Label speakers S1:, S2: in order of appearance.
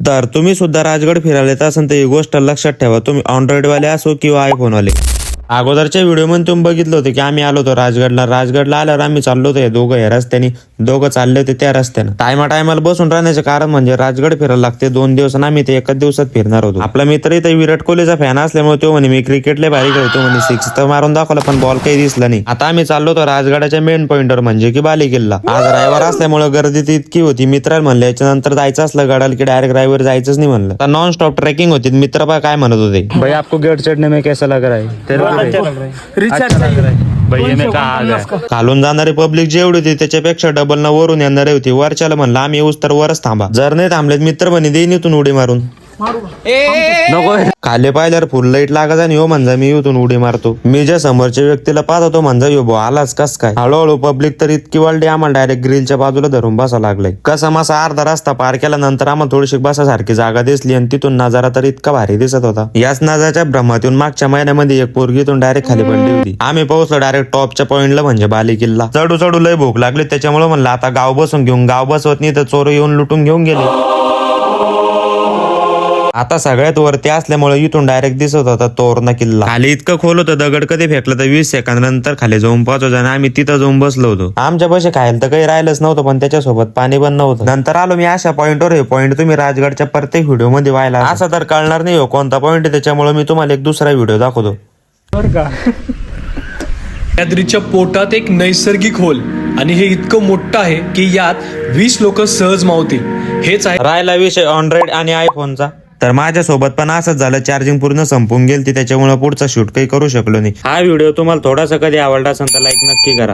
S1: तर तुम्ही सुद्धा राजगड फिरायला येत असाल तर ही गोष्ट लक्षात ठेवा, तुम्ही अँड्रॉइड वाले असो किंवा आयफोन वाले। अगोदरच्या व्हिडिओ मध्ये तुम्ही बघितलं होतं की आम्ही आलो होतो राजगडला आल्यावर आम्ही चाललो होतो दोघं या रस्त्याने, दोघं चालले होते त्या रस्त्याने। टायमाला बसून राहण्याचे कारण म्हणजे राजगड फिरायला लागते 2 दिवस आणि आम्ही ते एकाच दिवसात फिरणार होतो। आपला मित्र इथे विराट कोहलीचा फॅन असल्यामुळे तो म्हणे मी क्रिकेटला भारी खेळतो म्हणे, 6 तर मारून दाखवला पण बॉल काही दिसला नाही। आता आम्ही चाललो होतो राजगडाच्या मेन पॉइंटवर म्हणजे की बाली किल्ला। आज रविवार असल्यामुळे गर्दी ती इतकी होती, मित्राला म्हणले याच्यानंतर जायचं असलं गडाला की डायरेक्ट रविवार जायचंच नाही म्हणलं, तर नॉन स्टॉप ट्रेकिंग होती। मित्र बा काय म्हणत होते,
S2: भाई आपको गेट चढ़ने में कैसा लग रहा है? तेरे को अच्छा लग रहा है भाई, ये मैं कहा आ गया।
S1: खालून जाणारी पब्लिक जेवढी होती त्याच्यापेक्षा डबल न वरून येणारी होती। वरच्याला म्हणलं आम्ही येऊस तर वरच थांबा, जर नाही थांबलेत मित्र म्हणे देईन इथून उडी मारून।
S2: नको
S1: खाली पाहिल्यावर फुल लाईट लागत आणि हो म्हणजा मी इथून उडी मारतो। मी ज्या समोरच्या व्यक्तीला पाहत होतो म्हणजा यो भाऊ आलाच कस काय। हळूहळू पब्लिक तर इतकी वाढली आम्हाला डायरेक्ट ग्रिलच्या बाजूला धरून बसा लागलाय। कसा मासा अर्धा रस्ता पार केल्यानंतर आम्हाला थोडीशी बसासारखी जागा दिसली आणि तिथून नजारा तर इतका भारी दिसत होता। याच नजाराच्या भ्रमातून मागच्या महिन्यामध्ये एक पोरगी इथून डायरेक्ट खाली पडली होती। आम्ही पोहोचलो डायरेक्ट टॉपच्या पॉइंटला म्हणजे बाली किल्ला। चढू लय भूक लागली त्याच्यामुळे म्हणलं आता गाव बसून घेऊन, गाव बसवत नाही तर चोर येऊन लुटून घेऊन गेले। आता सगळ्यात वरती असल्यामुळे इथून डायरेक्ट दिसत होता तोरणा किल्ला। खाली इतकं खोल होतं दगड कधी फेकलं तर 20 सेकंदानंतर खाली जाऊन पोहोचतो आणि आम्ही तिथं जाऊन बसलो होतो। आमच्या पैसे खायला तर काही राहिलंच नव्हतं पण त्याच्यासोबत पाणी पण नव्हतं। नंतर आलो मी अशा पॉइंटवर, हे पॉइंट तुम्ही राजगडच्या प्रत्येक व्हिडिओ मध्ये व्हायला असं तर कळणार नाही हो कोणता पॉइंट आहे, त्याच्यामुळे मी तुम्हाला एक दुसरा व्हिडिओ दाखवतो।
S3: सह्याद्रीच्या पोटात एक नैसर्गिक होल आणि हे इतकं मोठं आहे की यात 20 लोक सहज मावतील। हेच आहे
S1: राहिला विषय अँड्रॉइड आणि आयफोनचा, तर माझ्यासोबत पण असंच झालं, चार्जिंग पूर्ण संपून गेली त्याच्यामुळे पुढचा शूट काही करू शकलो नाही। हा व्हिडिओ तुम्हाला थोडासा कधी आवडला असेल तर लाईक नक्की करा।